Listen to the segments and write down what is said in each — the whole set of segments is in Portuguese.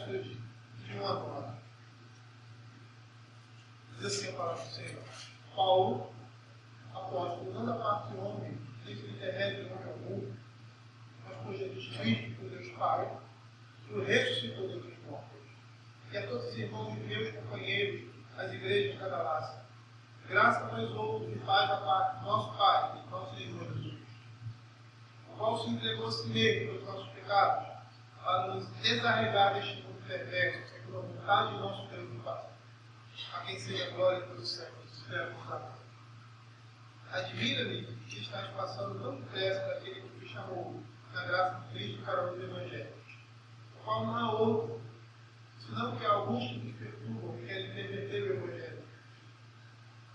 sua vida, de um agora. Diz assim a palavra do Senhor. Paulo, apóstolo, não da parte do homem, nem por intermédio de homem algum, mas por Jesus Cristo, por Deus Pai, que o ressuscitou dentre os mortos. E a todos os irmãos e meus companheiros, as igrejas da Galácia. Graça a nós outros e paz da parte do nosso Pai e do nosso Senhor Jesus, o qual se entregou a si mesmo pelos nossos pecados, para nos desarregar deste mundo perverso, segundo a vontade de nosso Deus e Pai, a quem seja a glória pelos séculos. Admira-me que estás passando tão depressa daquele que te chamou, na graça de Cristo para o Evangelho, o qual não há outro, senão que há alguns que nos perturbam e querem perverter o Evangelho.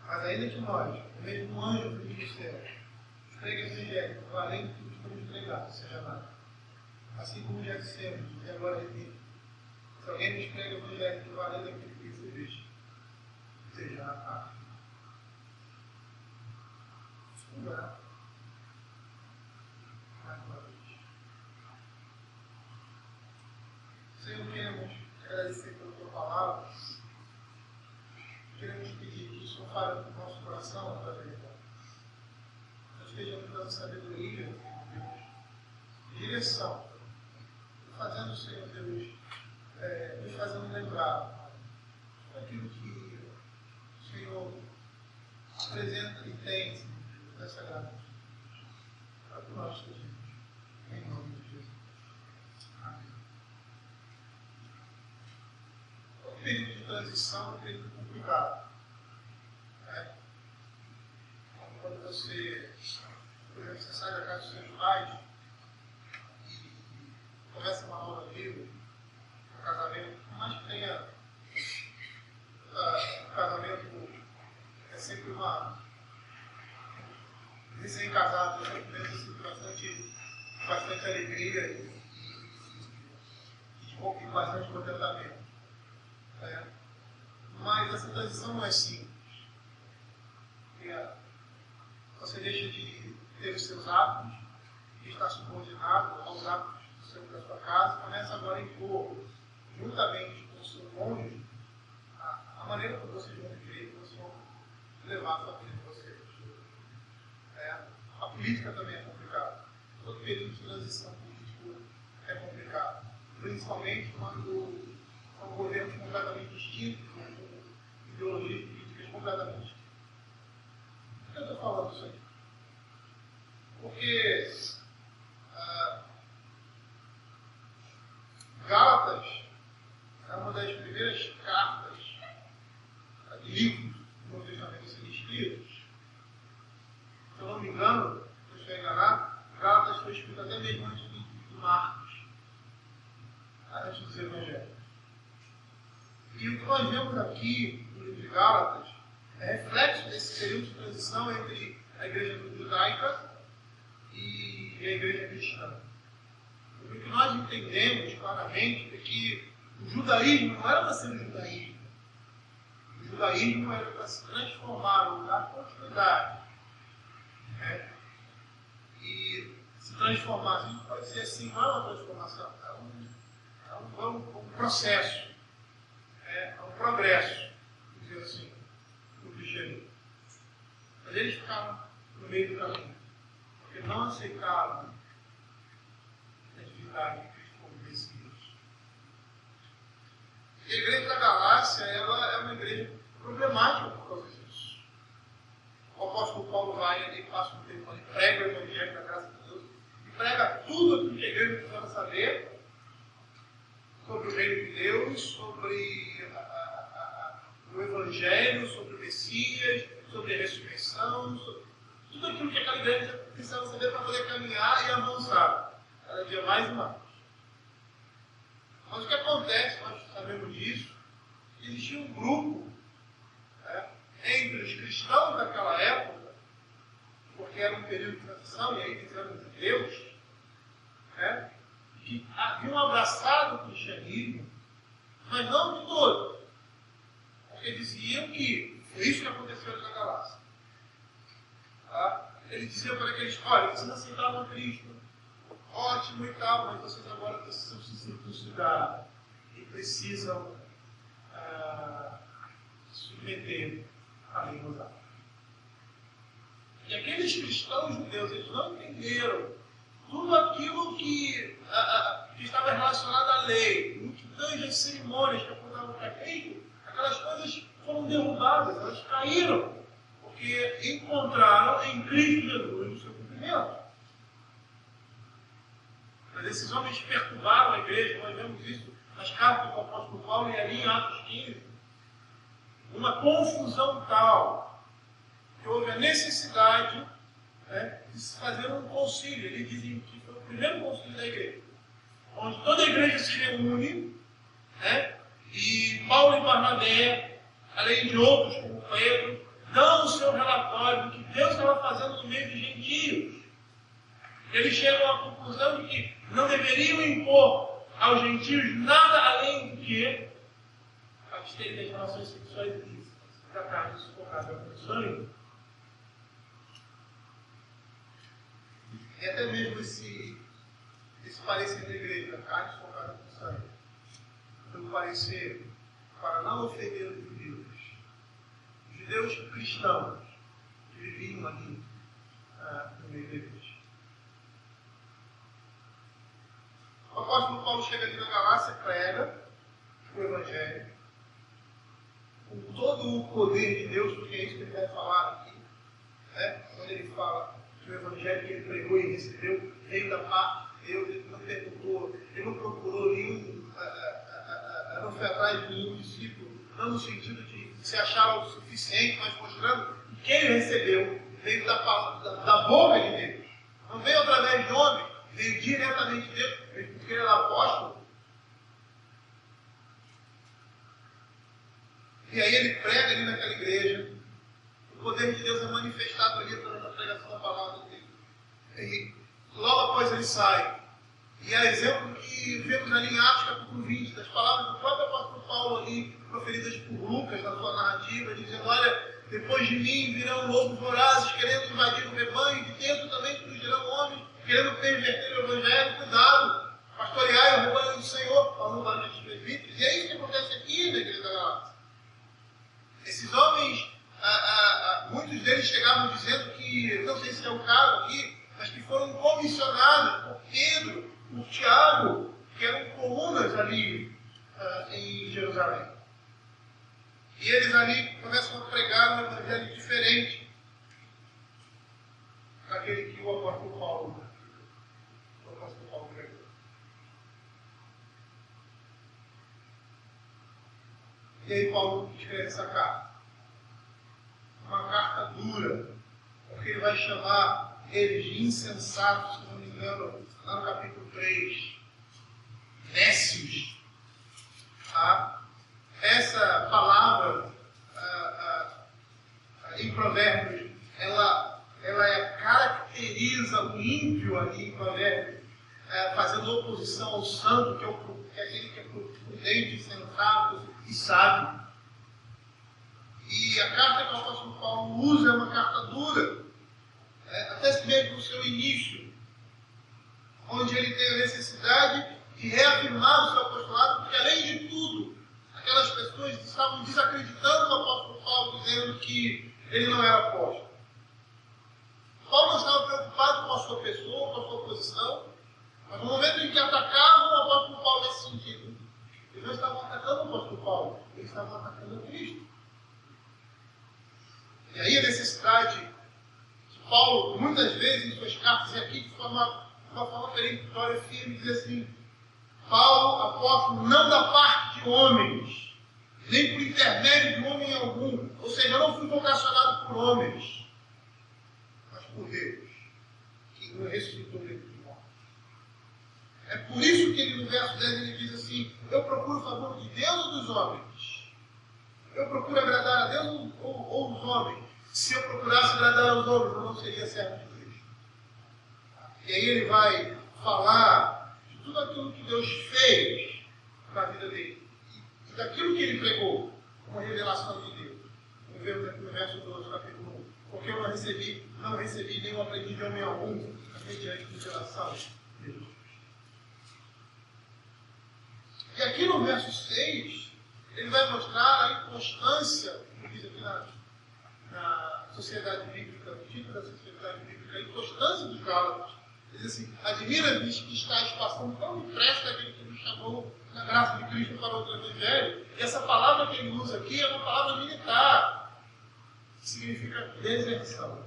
Mas ainda que nós, o mesmo anjo do ministério, pregue esse Evangelho, além do que nos foi entregado, seja nada. Assim como já dissemos, e agora repito, se alguém nos prega o Evangelho, que valendo aquilo que foi visto, seja nada. Orar. Mais uma vez. Senhor, queremos agradecer pela tua palavra. Queremos pedir que o Senhor fale no nosso coração através dela. Nós estejamos dando sabedoria, Deus, direção, fazendo, Senhor Deus, nos fazendo lembrar daquilo que o Senhor apresenta e tem dessa graça. Para que nós estejamos, em nome de Jesus. Amém. O período de transição é um período complicado. Quando você, por exemplo, você sai da casa dos seus pais e começa uma nova vida, um casamento, por mais que tenha um casamento, é sempre uma recém-casado, eu penso assim, bastante alegria e bastante contentamento. Mas essa transição não é simples. Você deixa de ter os seus hábitos, de estar subordinado aos hábitos da sua casa, começa agora a impor, juntamente com o seu cônjuge, a maneira como vocês vão viver, como vocês vão levar a família de vocês. A política também é complicada. Todo período de transição política é complicado. Principalmente quando são governos completamente distintos, com ideologias políticas completamente distintas. Por que eu estou falando isso aqui? Porque Gálatas é uma das primeiras cartas, livros do Novo Testamento a serem escritos. Se eu não me engano, se eu estiver enganado, Gálatas foi escrito até mesmo antes de Marcos, antes dos Evangelhos. E o que nós vemos aqui no livro de Gálatas é reflexo desse período de transição entre a igreja judaica e a igreja cristã. O que nós entendemos claramente é que o judaísmo não era para ser um judaísmo. O judaísmo era para se transformar, dar continuidade. E se transformar, a gente pode dizer assim, não é uma transformação, é um processo, é um progresso, vamos dizer assim, no cristianismo. Mas eles ficaram no meio do caminho, porque não aceitaram a divindade de Cristo como Messias. A igreja da Galácia, ela é uma igreja problemática por causa disso. O apóstolo Paulo vai, ele passa um tempo, ele prega o Evangelho da graça de Deus, e prega tudo aquilo que a igreja precisa saber sobre o reino de Deus, sobre o Evangelho, sobre o Messias, sobre a ressurreição, sobre tudo aquilo que aquela igreja precisava saber para poder caminhar e avançar, cada dia mais e mais. Mas o que acontece, nós sabemos disso, existia um grupo entre os cristãos daquela época, porque era um período de transição, e aí dizendo de Deus, que haviam abraçado o cristianismo, mas não de todos, porque diziam que foi isso que aconteceu na Galácia. Eles diziam para aqueles: olha, vocês aceitaram a Cristo, ótimo e tal, mas vocês agora precisam se circuncidar, e precisam submeter a lei mosaica. E aqueles cristãos judeus, eles não entenderam tudo aquilo que estava relacionado à lei, multidões de cerimônias que apontavam para Cristo, aquelas coisas foram derrubadas, elas caíram, porque encontraram em Cristo Jesus o seu cumprimento. Mas esses homens perturbaram a igreja, nós vemos isso nas cartas do apóstolo Paulo e ali em Atos 15. Uma confusão tal que houve a necessidade de se fazer um concílio. Ele diz que foi o primeiro concílio da igreja, onde toda a igreja se reúne, e Paulo e Barnabé, além de outros como Pedro, dão o seu relatório do que Deus estava fazendo no meio dos gentios. Eles chegam à conclusão de que não deveriam impor aos gentios nada além do que absterem das relações sexuais ilícitas, da carne sufocada com sangue. E até mesmo esse parecer da igreja, da carne sufocada com sangue, foi um parecer para não ofender os judeus cristãos que viviam ali no meio da igreja. O apóstolo Paulo chega ali na Galácia, prega o Evangelho com todo o poder de Deus, porque é isso que ele vai falar aqui, quando ele fala que o Evangelho que ele pregou e recebeu veio da parte de Deus. Ele não perguntou, ele não procurou nenhum, não foi atrás de nenhum discípulo, não no sentido de se achar o suficiente, mas mostrando que quem ele recebeu veio da boca de Deus, não veio através de homem, veio diretamente de Deus, porque ele era apóstolo. E aí ele prega ali naquela igreja, o poder de Deus é manifestado ali através da pregação da palavra dele. E logo após ele sai, e é exemplo que vemos ali em Atos capítulo 20, das palavras do próprio apóstolo Paulo ali, proferidas por Lucas na sua narrativa, dizendo: olha, depois de mim virão lobos vorazes, querendo invadir o rebanho, e de dentro também surgirão homens, querendo perverter o evangelho. Cuidado, pastoreai o rebanho do Senhor, falando lá dos presbíteros. E é isso que acontece aqui na igreja da Galácia. Esses homens, muitos deles chegavam dizendo que, não sei se é o caso aqui, mas que foram comissionados por Pedro, por Tiago, que eram colunas ali em Jerusalém. E eles ali começam a pregar um evangelho diferente daquele que o apóstolo Paulo pregou. E aí Paulo escreve essa carta. Uma carta dura, porque ele vai chamar eles de insensatos, se não me engano, lá no capítulo 3, nécios. Essa palavra em Provérbios, ela caracteriza o ímpio ali em Provérbios, fazendo oposição ao santo, que é aquele que é prudente, sensato e sábio. E a carta que o apóstolo Paulo usa é uma carta dura, até mesmo no seu início, onde ele tem a necessidade de reafirmar o seu apostolado, porque além de tudo, aquelas pessoas estavam desacreditando o apóstolo Paulo, dizendo que ele não era apóstolo. Paulo não estava preocupado com a sua pessoa, com a sua posição, mas no momento em que atacavam o apóstolo Paulo nesse sentido, eles não estavam atacando o apóstolo Paulo, eles estavam atacando a Cristo. E aí a necessidade de Paulo, muitas vezes em suas cartas, e aqui de uma forma peremptória, firme, diz assim: Paulo, apóstolo, não da parte de homens, nem por intermédio de homem algum, ou seja, eu não fui vocacionado por homens, mas por Deus, que me ressuscitou dentro de nós. É por isso que ele, no verso 10, ele diz assim: eu procuro o favor de Deus ou dos homens? Eu procuro agradar a Deus ou os homens? Se eu procurasse agradar aos homens, eu não seria servo de Cristo. E aí ele vai falar de tudo aquilo que Deus fez na vida dele, e daquilo que ele pregou, como revelação de Deus. Vamos ver aqui no verso 12, capítulo 1. Porque eu não recebi nenhum aprendiz de homem algum, mediante revelação de Deus. E aqui no verso 6, ele vai mostrar a inconstância, como diz aqui na sociedade bíblica, no título da sociedade bíblica, a inconstância dos Gálatas. Ele diz assim: admira-vos que estáis passando tão depressa daquele que nos chamou na graça de Cristo para outro evangelho. E essa palavra que ele usa aqui é uma palavra militar, que significa deserção.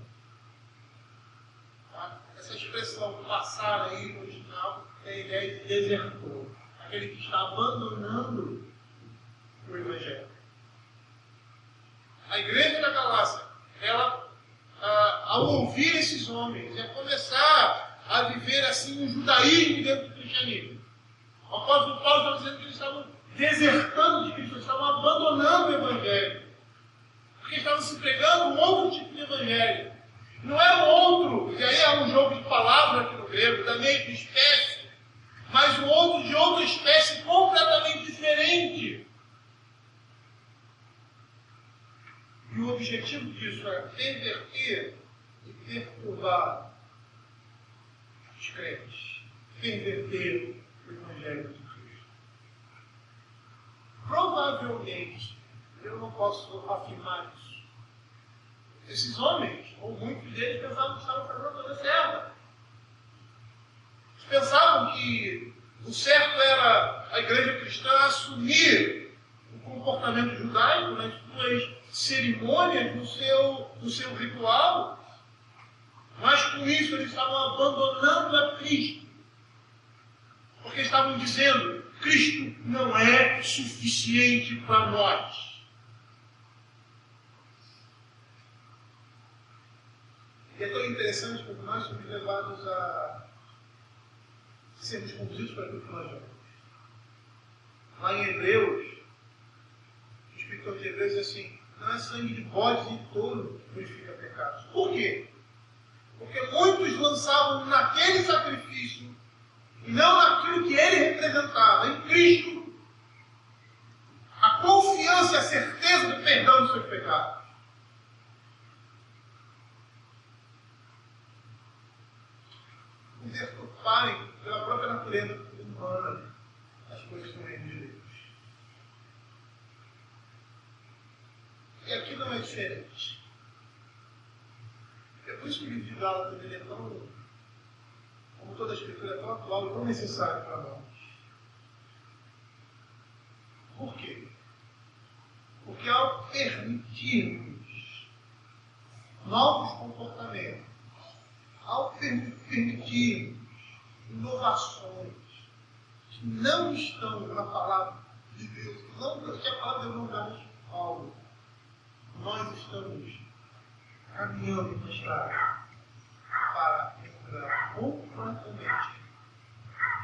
Tá? Essa expressão passar aí no original é a ideia de desertor, aquele que está abandonando o evangelho. A igreja da Galácia, ela, ao ouvir esses homens, ia começar a viver assim um judaísmo dentro do cristianismo. O apóstolo Paulo está dizendo que eles estavam desertando de Cristo, eles estavam abandonando o evangelho, porque estavam se pregando um outro tipo de evangelho. Não é um outro, e aí é um jogo de palavras aqui no grego, da mesma espécie, mas um outro de outra espécie completamente diferente. E o objetivo disso é perverter e perturbar os crentes, perverter o Evangelho de Cristo. Provavelmente, eu não posso afirmar isso. Esses homens, ou muitos deles, pensavam que estavam fazendo a coisa certa. Eles pensavam que o certo era a igreja cristã assumir o comportamento judaico nas suas cerimônias, no seu ritual, mas com isso eles estavam abandonando a Cristo, porque estavam dizendo: Cristo não é suficiente para nós. E é tão interessante porque nós somos levados a sermos conduzidos para aquilo que nós vemos. Lá em Hebreus, o escritor de Hebreus diz assim: não é sangue de bode e de touro que purifica pecados. Por quê? Porque muitos lançavam naquele sacrifício e não naquilo que ele representava, em Cristo, a confiança e a certeza do perdão dos seus pecados. Por deturparem pela própria natureza humana as coisas do reino de Deus. E aqui não é diferente. É por isso que o livro de Gálatas é tão, como toda a escritura, é tão atual e tão necessário para nós. Por quê? Porque ao permitirmos novos comportamentos, ao permitirmos inovações que não estão na palavra de Deus, não porque a palavra de Deus não dá algo, nós estamos caminhando na estrada para entrar completamente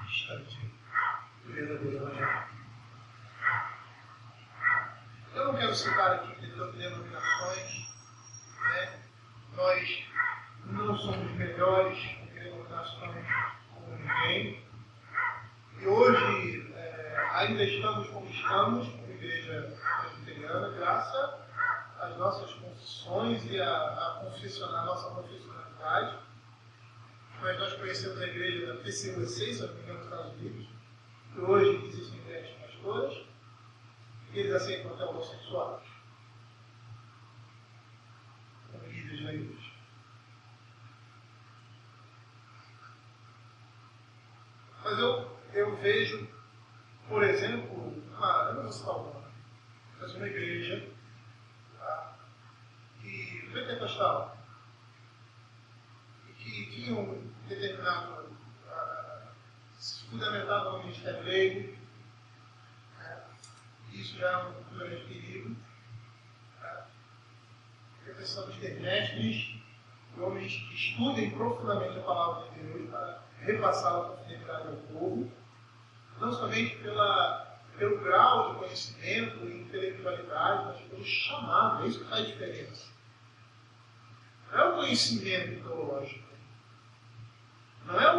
distante do verdadeiro evangelho. Eu não quero citar aqui denominações, né? Nós não somos melhores em denominações como ninguém. E hoje ainda estamos como estamos, como igreja presbiteriana, graças às nossas confissões e à nossa confessionalidade. Mas nós conhecemos a igreja da PCUC, se não me engano, nos Estados Unidos, que hoje existem igrejas pastoras, e eles aceitam até homossexuais como líderes da igreja. Mas eu vejo, por exemplo, eu não vou citar o nome, mas uma igreja que pentecostal, e que tinha um determinado, se fundamentado no ministério leigo, isso já é um grande perigo. Porque precisamos ter mestres, homens que estudem profundamente a palavra de Deus para repassá-la com fidelidade ao povo, não somente pelo grau de conhecimento e intelectualidade, mas pelo chamado. É isso que faz diferença. Não é o conhecimento teológico, não é a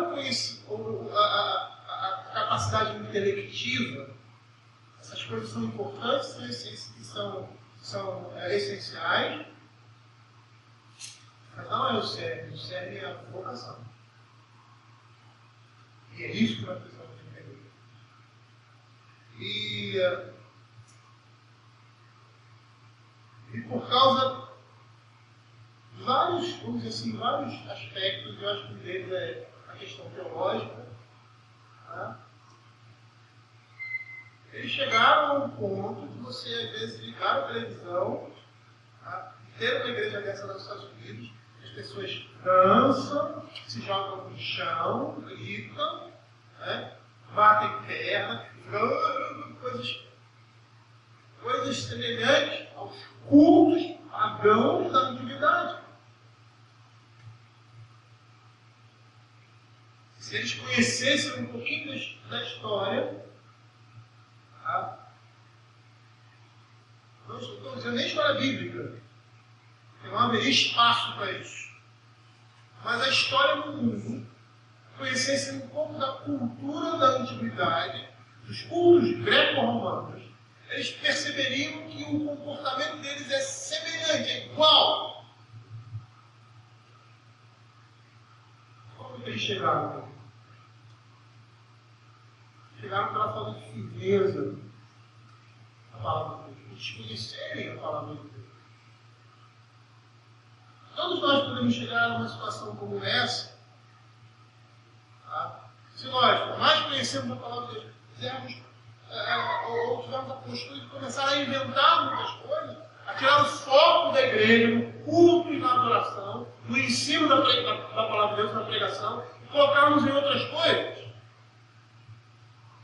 capacidade intelectiva. Essas coisas são importantes, são essenciais, mas não é o cerne é a vocação. E é isso que nós precisamos entender. E por causa de vários, vamos dizer assim, vários aspectos, eu acho que um deles é a questão teológica, tá? Eles chegaram a um ponto de você, às vezes, ligar a televisão, tá? Ter uma igreja dessa nos Estados Unidos, as pessoas dançam, se jogam no chão, gritam, né? Batem perna, coisas semelhantes aos cultos pagãos da antiguidade. Se eles conhecessem um pouquinho da história, tá? Não estou dizendo nem história bíblica, porque não haveria espaço para isso. Mas a história do mundo, conhecessem um pouco da cultura da antiguidade, dos cultos greco-romanos, eles perceberiam que o comportamento deles é semelhante, é igual. Como que eles chegaram? Chegaram pela falta de firmeza da palavra de Deus, por desconhecerem a palavra de Deus. Todos nós podemos chegar a uma situação como essa, tá? Se nós, por mais conhecemos a palavra de Deus, quisermos ou tivemos a postura de começar a inventar muitas coisas, a tirar o foco da igreja, no culto e na adoração, no ensino da palavra de Deus, na pregação, e colocarmos em outras coisas.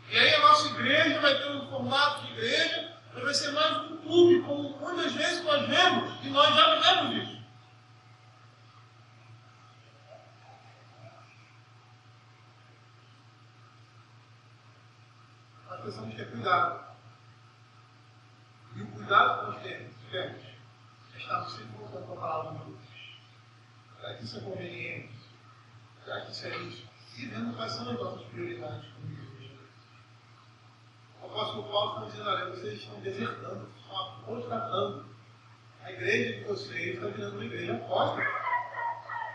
E aí a nossa igreja vai ter um formato de igreja, mas vai ser mais um clube, como muitas vezes nós vemos, e nós já vivemos isso. Nós precisamos ter cuidado. E o cuidado que nós temos é estarmos sempre voltando a palavra de Deus. Será que isso é conveniente? Será que isso é isso? E vendo quais são as nossas prioridades como igreja. O apóstolo Paulo está dizendo: olha, vocês estão desertando, estão contratando. A igreja de vocês está virando uma igreja apóstata.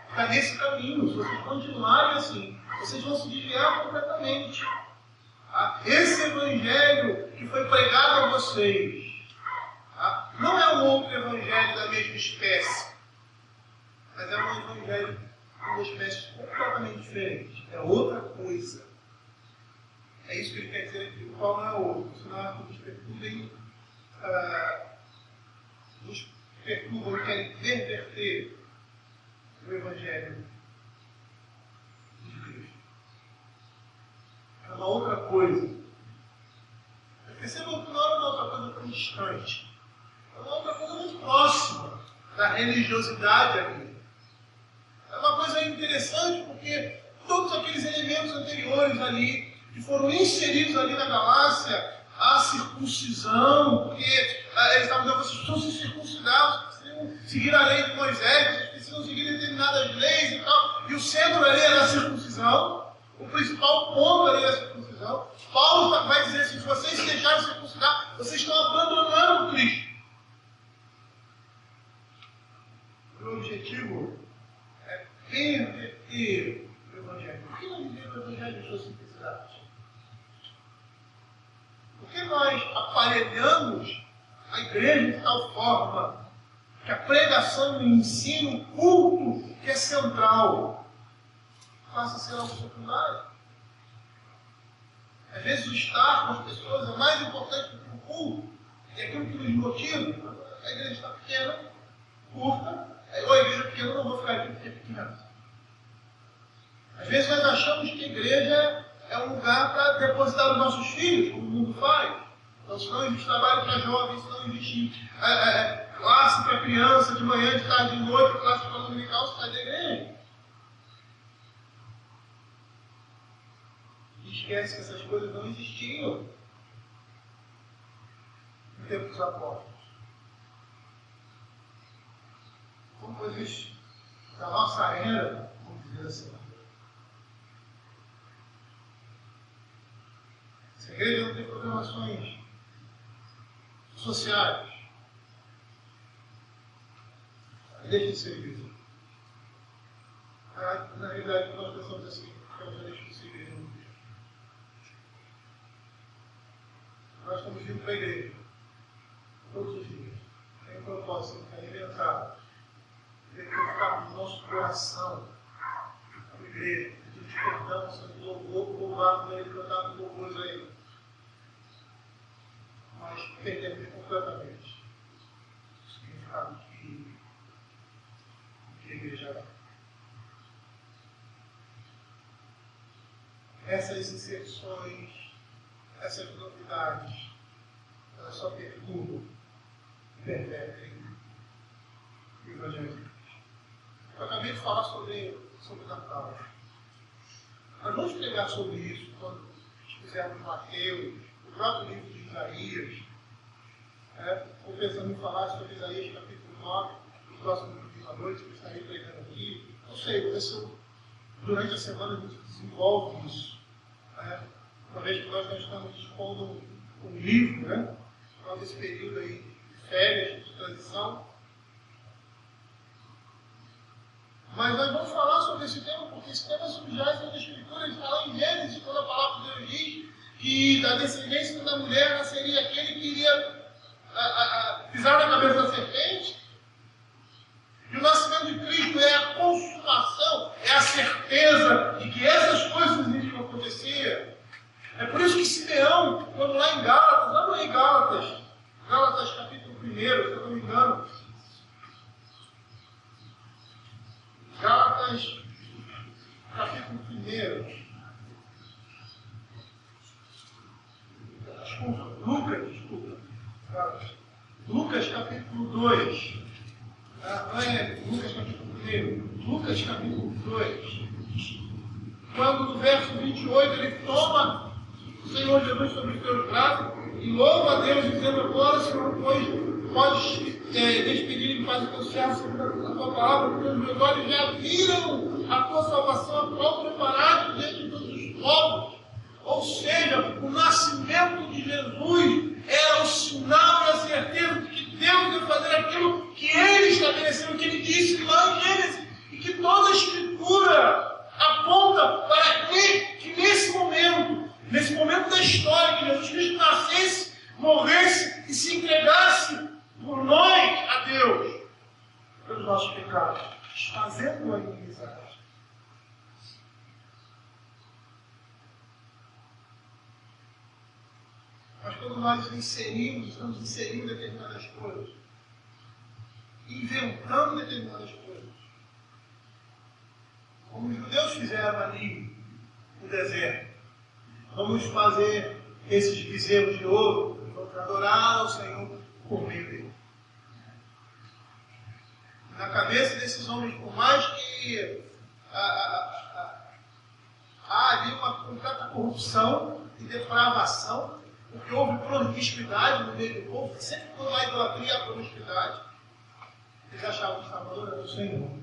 Está nesse caminho. Se vocês continuarem assim, vocês vão se desviar completamente. Esse evangelho que foi pregado a vocês, não é um outro evangelho da mesma espécie, mas é um evangelho de uma espécie completamente diferente. É outra coisa. É isso que ele quer dizer aqui. O qual não é outro, senão nos perturbam e querem perverter o evangelho de Cristo. É uma outra coisa. Percebam que não é uma outra coisa tão distante. É uma outra coisa muito próxima da religiosidade ali. É uma coisa interessante porque todos aqueles elementos anteriores ali, que foram inseridos ali na Galácia, a circuncisão, porque eles estavam dizendo: vocês precisam se circuncidar, vocês precisam seguir a lei de Moisés, vocês precisam seguir determinadas leis e tal. E o centro ali era a circuncisão. O principal ponto ali da circuncisão. Paulo vai dizer assim: se vocês se deixarem circuncidar, vocês estão abandonando Cristo. O objetivo é perverter o Evangelho. Por que não viver o Evangelho de sua simplicidade? Por que nós aparelhamos a igreja de tal forma que a pregação, o ensino, o culto, que é central, passa a ser algo secundário? Às vezes o estar com as pessoas é mais importante do que o culto. E aquilo que nos motiva: a igreja está pequena, curta, ou a igreja pequena, eu não vou ficar aqui porque é pequena. Às vezes nós achamos que a igreja é um lugar para depositar os nossos filhos, como o mundo faz. Então, se não existe trabalho para jovens, se não existe classe para criança, de manhã, de tarde, de noite, classe para dominical, você sai da igreja. Esquece que essas coisas não existiam no tempo dos apóstolos. São coisas da nossa era, vamos dizer assim. Se a igreja não tem programações sociais, deixa de ser igreja. Na realidade, nós pensamos assim: eu já deixo de ser igreja. Nós estamos vindo para a igreja. Todos os dias. Tem um propósito, que é alimentar. Tem que ficar no nosso coração. A igreja. Pedir perdão, Senhor, louvado nele, cantado louvores a ele. Mas perdemos completamente o significado que a igreja é. Essas inserções, essas novidades, elas só perturbam e pervertem o Evangelho de Cristo. Eu acabei de falar sobre Natal. Nós vamos pregar sobre isso quando fizermos Mateus, o próprio livro de Isaías. Estou pensando em falar sobre Isaías capítulo 9, no próximo domingo à noite, que eu estarei pregando aqui. Não sei, durante a semana a gente desenvolve isso. Uma vez que nós não estamos expondo um livro, nós esse período aí de férias, de transição. Mas nós vamos falar sobre esse tema, porque esse tema subjaz na Escritura. Ele fala em Gênesis, quando a palavra de Deus diz que da descendência da mulher nasceria aquele que iria pisar na cabeça da serpente. E o nascimento de Cristo é a consumação, é a certeza de que essas coisas iriam acontecer. É por isso que Simeão, quando lá em Gálatas, abre aí Gálatas capítulo 1, se eu não me engano. Gálatas capítulo 1. Lucas capítulo 2. Não é Lucas capítulo 1. Lucas capítulo 2. Quando no verso 28 ele toma o Senhor Jesus sobre os seus braços e louva a Deus, dizendo: agora, Senhor, pois podes despedir em paz o teu servo segundo a tua palavra, porque os meus olhos já viram a tua salvação, a qual preparado diante de todos os povos. Ou seja, o nascimento de Jesus era o sinal e a certeza de que Deus ia fazer aquilo que Ele estabeleceu, que Ele disse lá em Gênesis, e que toda a Escritura aponta para que nesse momento da história, que Jesus Cristo nascesse, morresse e se entregasse por nós a Deus, pelos nossos pecados, desfazendo a inimizade. Mas quando nós estamos inserindo determinadas coisas, inventando determinadas coisas, como os judeus fizeram ali no deserto, vamos fazer esses bezerros de ouro, vamos adorar ao Senhor por meio dele. Na cabeça desses homens, por mais que há ali uma completa corrupção e depravação, porque houve promiscuidade no meio do povo, sempre quando há idolatria há promiscuidade, eles achavam que estavam adorando o Senhor,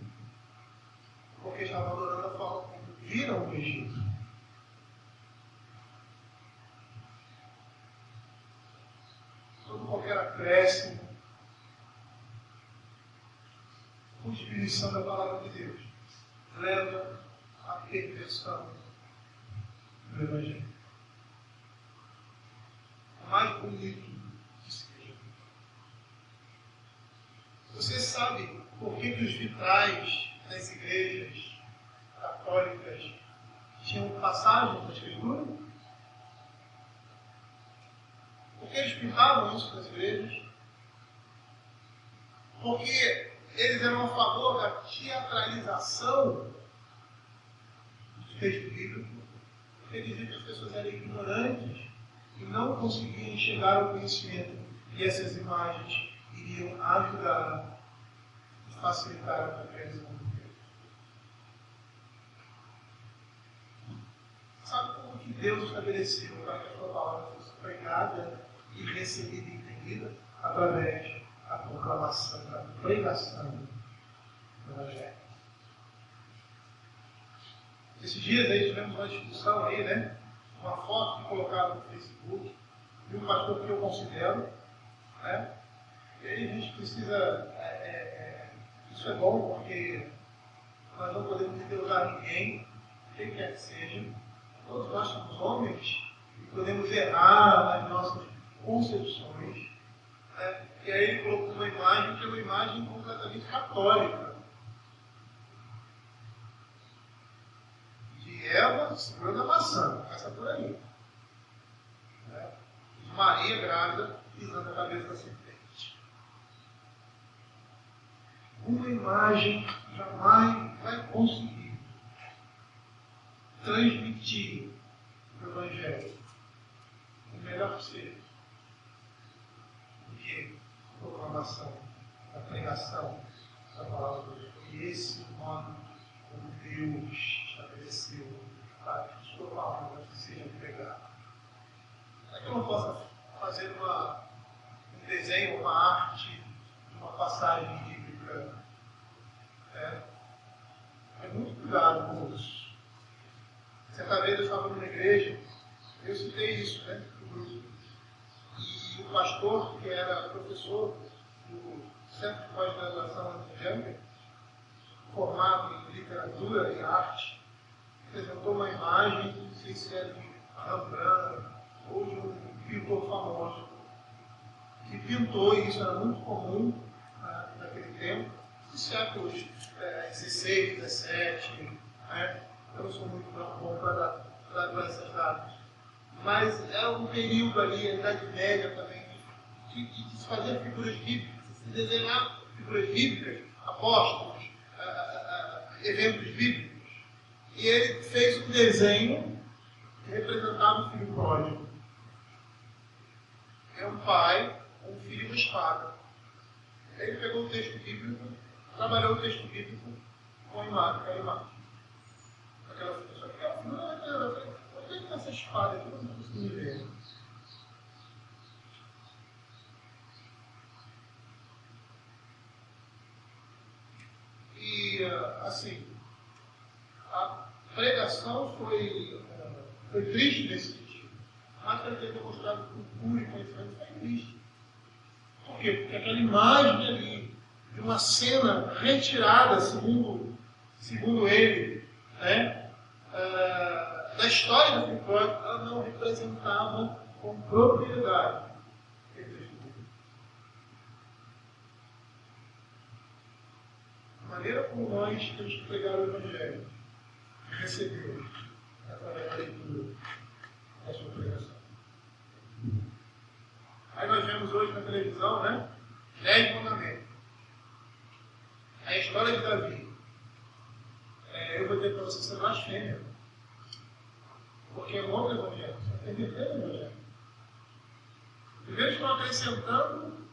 porque estavam adorando a forma como viram o Egito. Todo qualquer acréscimo, com diminuição da palavra de Deus, leva à perversão do Evangelho. O mais bonito que seja. Você sabe por que os vitrais das igrejas católicas tinham passagens na Escritura? Por que eles pintavam isso nas igrejas? Porque eles eram a favor da teatralização do texto bíblico, porque diziam que as pessoas eram ignorantes e não conseguiam chegar ao conhecimento, e essas imagens iriam ajudar e facilitar a compreensão do Deus. Sabe como que Deus estabeleceu para que a sua palavra fosse pregada e recebida e entendida? Através da proclamação, da pregação do Evangelho. Esses dias aí tivemos uma discussão aí, uma foto que colocaram no Facebook de um pastor que eu considero, e aí a gente precisa, isso é bom porque nós não podemos endeusar ninguém, quem quer que seja, todos nós somos homens e podemos errar nas nossas concepções. E aí ele colocou uma imagem que é uma imagem completamente católica. De Eva segurando a maçã, essa por aí. De Maria grávida pisando a cabeça da serpente. Uma imagem jamais vai conseguir transmitir o Evangelho o melhor ser do que a proclamação, a pregação da palavra de Deus. E esse modo como Deus estabeleceu para que a sua palavra seja pregada. Não é que eu não possa fazer um desenho, uma arte, uma passagem bíblica. É muito cuidado com isso. Certa vez eu estava numa igreja, eu citei isso, no grupo. E o pastor, que era professor do Centro de Pós-Graduação Evangélica, formado em literatura e arte, apresentou uma imagem, não sei se era de Rembrandt ou de um pintor famoso, que pintou, e isso era muito comum naquele tempo, nos séculos XVI, XVII, eu não sou muito bom para dar essas datas. Mas era um período ali, a Idade Média também, de se fazer figuras bíblicas, de se desenhar figuras bíblicas, apóstolos, eventos bíblicos. E ele fez um desenho que representava o filho pródigo. É um pai, um filho e uma espada. Aí ele pegou o texto bíblico, trabalhou o texto bíblico com a imagem. Aquela pessoa que é onde é que está essa espada aqui? Eu não consigo ver. E, assim, a pregação foi triste nesse sentido. Mas para ter demonstrado cultura e conhecimento foi triste. Por quê? Porque aquela imagem ali, de uma cena retirada, segundo ele, da história do filho pródigo, ela não representava com propriedade aquele texto bíblico. A maneira como nós temos que pregar o Evangelho, recebemos através da leitura da sua pregação. Aí nós vemos hoje na televisão, 10 mandamentos. A história de Davi. Eu vou dizer para você, isso é blasfêmia. Porque é um outro Evangelho. Você tem que entender o Evangelho. Primeiro estão acrescentando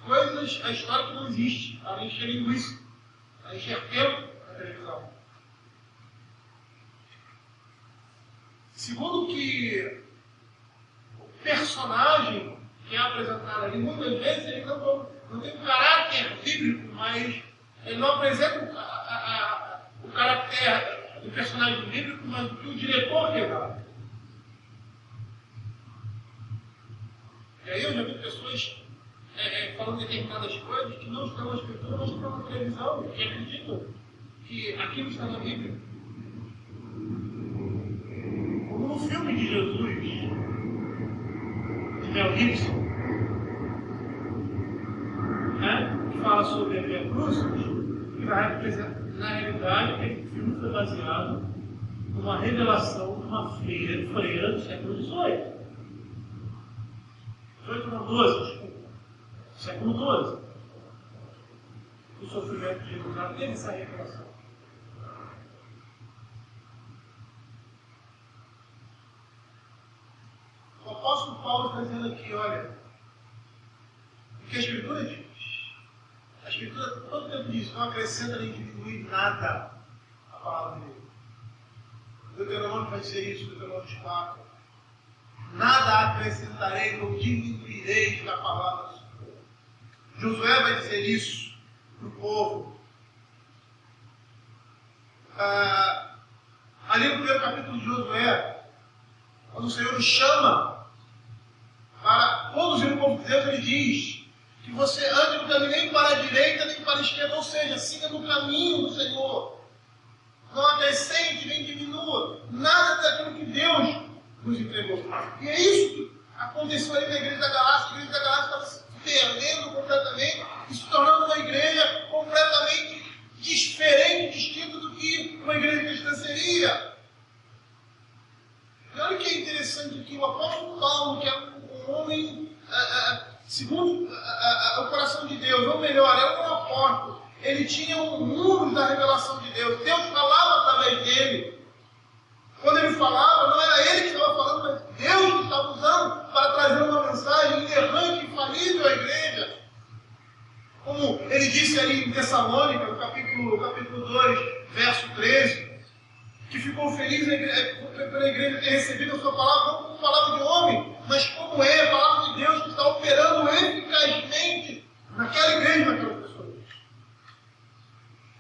coisas à história que não existe, para encher linguiça, para encher tempo na televisão. Segundo que o personagem que é apresentado ali, muitas vezes ele não tem um caráter bíblico, mas ele não apresenta o caráter do personagem bíblico, mas do que o diretor quer dar. E aí eu já vi pessoas falando determinadas coisas que não estão na escritura, mas estão na televisão, que acreditam que aquilo está na Bíblia. Como no filme de Jesus, de Mel Gibson, que fala sobre a Via Crucis, que na realidade aquele filme foi baseado numa revelação de uma freira do século XVIII. 18 não, 12, desculpa. Século XII. O sofrimento de Jesus já teve essa revelação. O apóstolo Paulo está dizendo aqui, olha, o que a Escritura diz. A Escritura todo tempo diz, não acrescenta nem diminui nada a palavra de Deus. O Deuteronômio vai dizer isso, o Deuteronômio 4. Nada acrescentarei ou diminuirei da palavra do Senhor. Josué vai dizer isso para o povo. Ali no primeiro capítulo de Josué, quando o Senhor o chama para conduzir o povo de Deus, ele diz que você ande no caminho nem para a direita nem para a esquerda, ou seja, siga no caminho do Senhor. Não acrescente nem diminua nada daquilo que Deus nos entregou. E é isso que aconteceu ali na igreja da Galácia. A igreja da Galácia estava se perdendo completamente e se tornando uma igreja completamente diferente, distinta do que uma igreja cristã seria. E olha o que é interessante aqui, o apóstolo Paulo, que é um homem segundo o coração de Deus, ou melhor, é um apóstolo. Ele tinha um mundo da revelação de Deus. Deus falava através dele. Quando ele falava, não era ele que estava falando, mas Deus que estava usando para trazer uma mensagem inerrante, infalível à igreja. Como ele disse ali em Tessalônica, no capítulo 2, verso 13, que ficou feliz pela igreja ter recebido a sua palavra, não como palavra de homem, mas como é a palavra de Deus que está operando eficazmente naquela igreja, naquelas pessoas.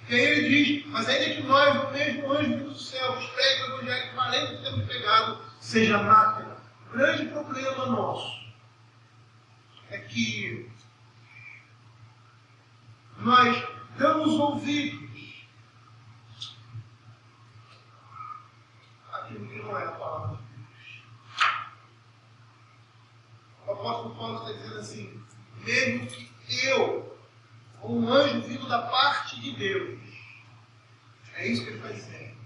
E aí ele diz, mas ainda que nós, o mesmo anjo do céu, os pregue o evangelho que além de termos pregado, seja anátema. O grande problema nosso é que nós damos ouvidos àquilo que não é a palavra de Deus. O apóstolo Paulo está dizendo assim, mesmo que eu, ou um anjo vindo da parte de Deus, é isso que ele está dizendo,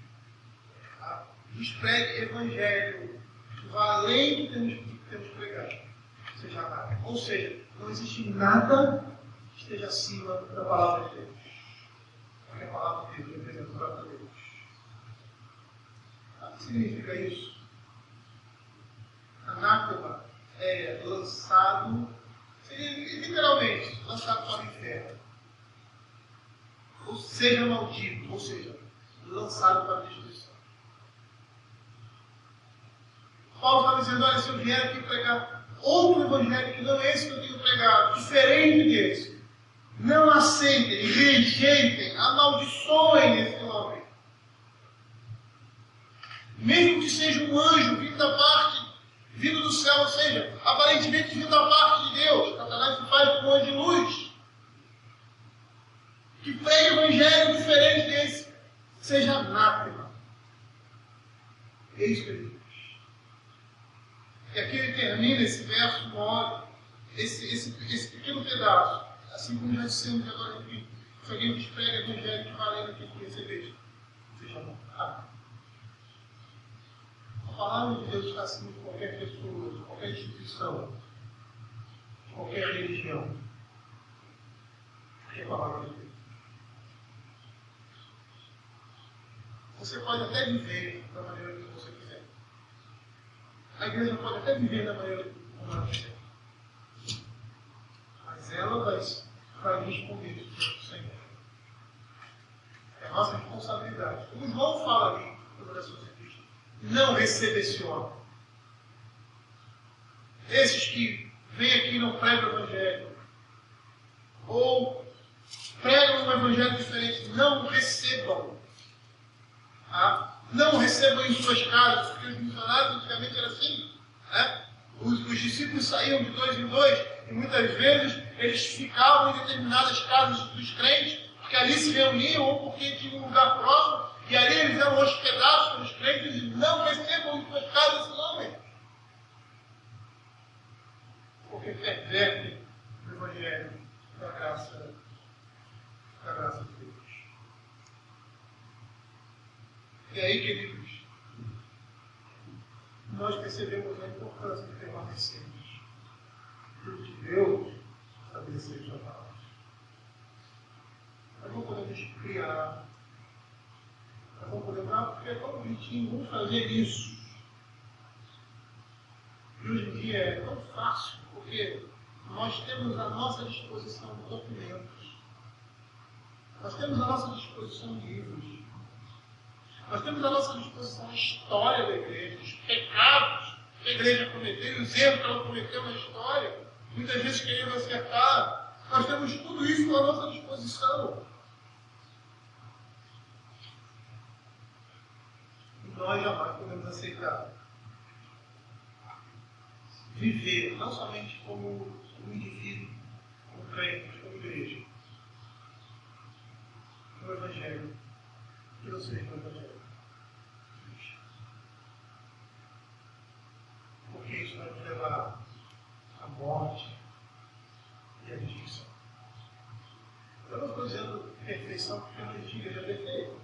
tá? Nos pregue evangelho que vá além do que temos pregado, seja nada. Ou seja, não existe nada que esteja acima da palavra de Deus. Porque a palavra de Deus representa o próprio Deus. O que significa isso? Anátema é lançado, seria literalmente lançado para o inferno. Ou seja, maldito, ou seja, lançado para a destruição. Paulo está dizendo, olha, se eu vier aqui pregar outro evangelho que não é esse que eu tenho pregado, diferente desse, não aceitem, rejeitem, amaldiçoem esse homem. Mesmo que seja um anjo vindo do céu, ou seja, aparentemente vindo da parte de Deus, Satanás se faz com um anjo de luz, que pregue um evangelho diferente desse, seja anátema. É isso que ele diz. E aqui ele termina esse verso 9, esse pequeno pedaço, assim como já dissemos agora aqui, se alguém vos prega evangelho que valendo aqui que recebeis, seja anátema. A palavra de Deus está acima de qualquer pessoa, de qualquer instituição, de qualquer religião. É a palavra de Deus. Você pode até viver da maneira que você quiser. A igreja pode até viver da maneira como ela quiser. Mas ela vai responder diante do Senhor. É a nossa responsabilidade. Como João fala ali no coração de Cristo, não recepciona. Esses que vêm aqui e não pregam o Evangelho, ou pregam um Evangelho diferente, não recebam. Não recebam em suas casas, porque os missionários antigamente era assim. Os discípulos saíam de 2 em 2 e muitas vezes eles ficavam em determinadas casas dos crentes, porque ali se reuniam ou porque tinham um lugar próximo, e ali eles eram hospedados pelos crentes e não recebam em suas casas esse nome. Porque pervertem o Evangelho da graça de Deus. E aí, queridos, nós percebemos a importância de permanecermos no que Deus estabeleceu em sua palavra. Nós não podemos criar, nós não podemos, porque é tão bonitinho, vamos fazer isso. E hoje em dia é tão fácil, porque nós temos à nossa disposição documentos, nós temos à nossa disposição livros. Nós temos à nossa disposição a história da igreja, os pecados que a igreja cometeu, os erros que ela cometeu na história, muitas vezes querendo acertar. Nós temos tudo isso à nossa disposição. E nós jamais podemos aceitar viver, não somente como indivíduo, como crente, mas como igreja, no Evangelho, que não seja o Evangelho. Porque isso vai nos levar perfeição porque não existe igreja perfeita.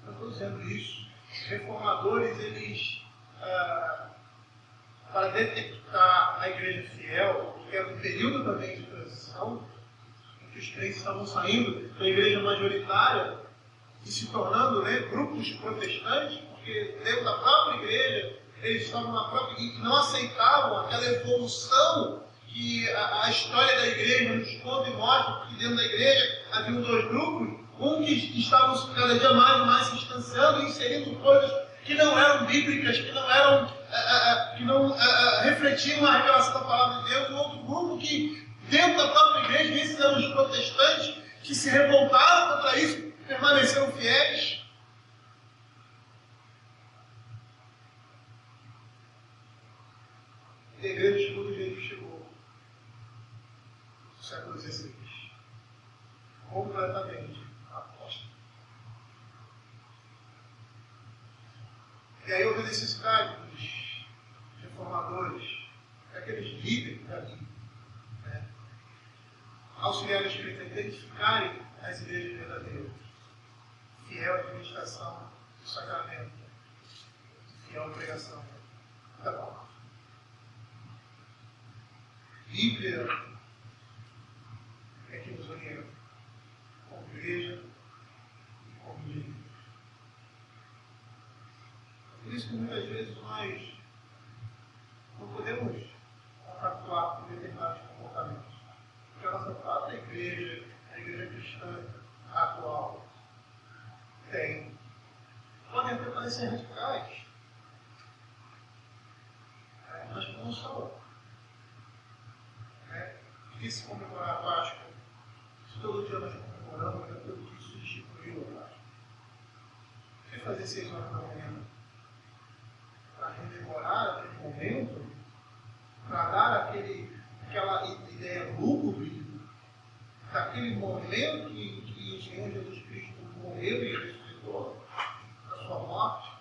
Eu estou dizendo isso. Os reformadores, eles, para detectar a igreja fiel, que era um período também de transição, em que os crentes estavam saindo da igreja majoritária e se tornando, né, grupos protestantes, porque dentro da própria igreja, eles estavam na própria igreja e não aceitavam aquela evolução que a história da igreja nos conta e mostra, que dentro da igreja havia dois grupos, um que estavam cada dia mais e mais se distanciando e inserindo coisas que não eram bíblicas, que não refletiam a revelação da palavra de Deus, e outro grupo que, dentro da própria igreja, esses eram os protestantes, que se revoltaram contra isso, permaneceram fiéis. A igreja de todo jeito chegou no século XVI, completamente aposta. E aí houve a necessidade dos reformadores, daqueles líderes dali, né, auxiliar a Espírito a identificarem as igrejas verdadeiras, fiel administração do sacramento, fiel pregação da palavra. Bíblia é que nos orienta como igreja e como líder. Por isso que muitas vezes nós não podemos atuar por determinados comportamentos. Porque a nossa própria igreja, a igreja cristã atual, podem até parecer radicais, mas não são. Porque se comemorar a Páscoa, se todo dia nós comemoramos, é todo dia isso instituiu a Páscoa. Por que fazer 6 horas da manhã? Para rememorar aquele momento, para dar aquela ideia lúgubre daquele momento em que o Senhor Jesus Cristo morreu e ressuscitou da sua morte.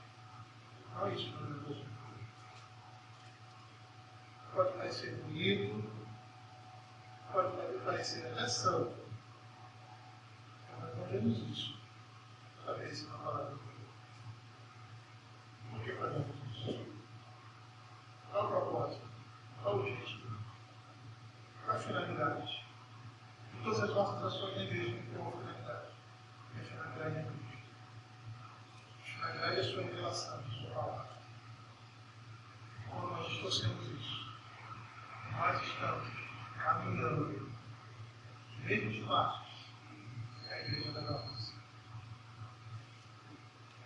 Não é isso que nós vamos. Pode parecer bonito, pode parecer até santo, mas não vemos isso. Talvez na palavra de Deus. Por que fazemos isso? Qual o propósito? Qual o objetivo? Qual a finalidade? E todas as nossas ações na igreja têm uma finalidade. E a finalidade é Cristo. A finalidade é a sua revelação, a sua palavra. Quando nós distorcemos isso, nós estamos caminhando os mesmos passos que a igreja da Galácia.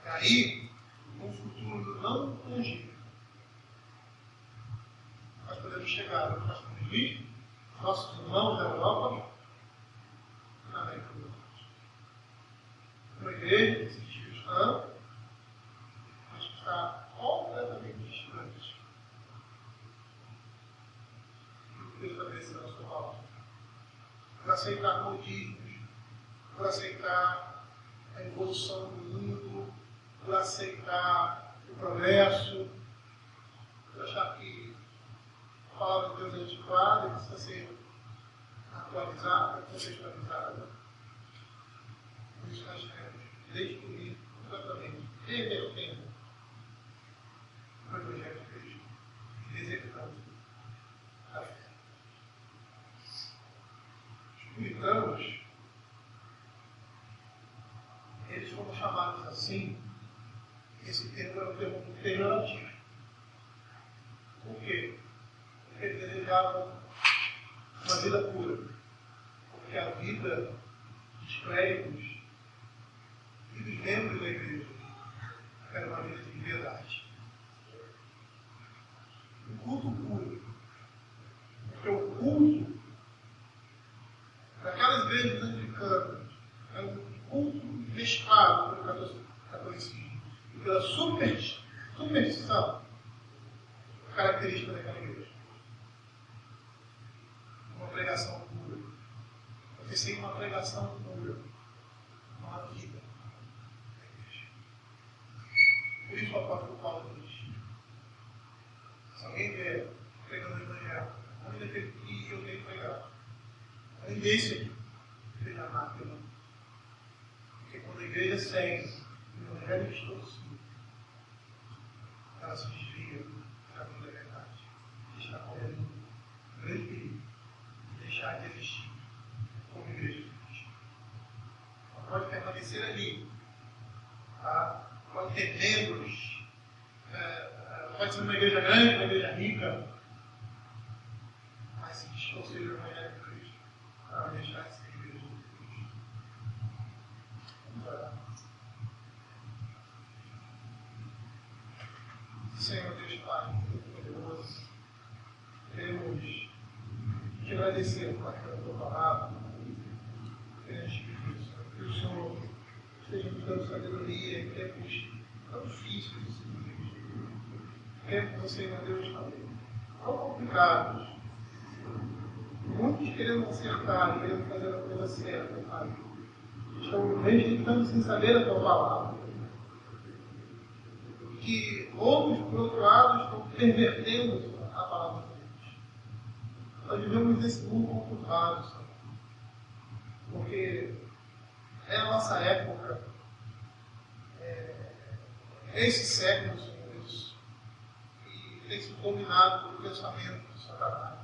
E aí, num futuro não tangível, nós podemos chegar aos nossos juízes, nossos irmãos da Europa, na América do Norte. Uma igreja que se diz cristã, mas que está completamente distante do que Deus estabeleceu na sua palavra. Por aceitar modismos, por aceitar a evolução do mundo, por aceitar o progresso, por achar que a palavra de Deus é antiquada e precisa ser atualizada, contextualizada. Por isso nós temos destruído completamente, revertendo o Evangelho de Cristo, executando a fé. Os puritanos, eles foram chamados assim, esse termo era um termo pejorativo. Por quê? Porque eles desejavam uma vida pura. Porque a vida dos clérigos e dos membros da igreja era uma vida de liberdade. Um culto puro. Porque o culto daquelas igrejas anglicanas era um culto mesclado pelo catolicismo e pela superstição característica daquela igreja. Uma pregação pura. Porque sem uma pregação pura, não há vida na igreja. Por isso o apóstolo Paulo diz: se alguém vier pregando o Evangelho, além daquele que eu tenho pregado, além desse aqui, ele já anátema. Porque quando a igreja segue o evangelho distorcido, ela se desvia da caminho da verdade. E está correndo um grande perigo de deixar de existir como igreja de Cristo. Ela pode permanecer ali, tá? Pode ter membros, pode ser uma igreja grande, uma igreja rica, mas se distorcer o evangelho de Cristo, ela vai deixar de ser igreja de Cristo. Vamos orar. Senhor Deus Pai, poderoso, queremos te agradecer por aquela tua palavra. Queremos te pedir, Senhor, que o Senhor esteja nos dando sabedoria em tempos tão difíceis, Senhor. Tempos, Senhor Deus, tão complicados. Muitos querendo acertar, querendo fazer a coisa certa, Pai. Estão rejeitando sem saber a tua palavra. Que outros, por outro lado, estão pervertendo a palavra de Deus. Nós vivemos nesse mundo conturbado, Senhor. Porque é a nossa época, é esse século, Senhor Deus, que tem sido dominado pelo pensamento de Satanás.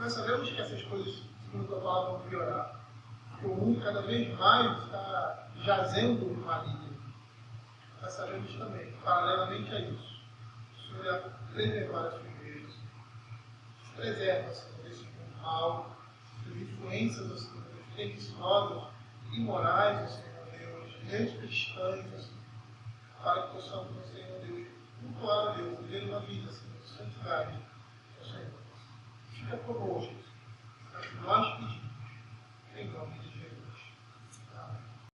Nós sabemos que essas coisas, segundo a tua palavra, vão piorar. Porque o mundo cada vez mais está jazendo no maligno. Nós sabemos também, paralelamente a isso, o Senhor irá preservar a sua igreja. Preserva, Senhor, desse mundo mal, das influências, Senhor Deus, perniçosas, imorais, Senhor Deus, descristãs, para que possamos, Senhor Deus, cultuar a Deus, viver uma vida, Senhor, de santidade, Senhor. Fica conosco,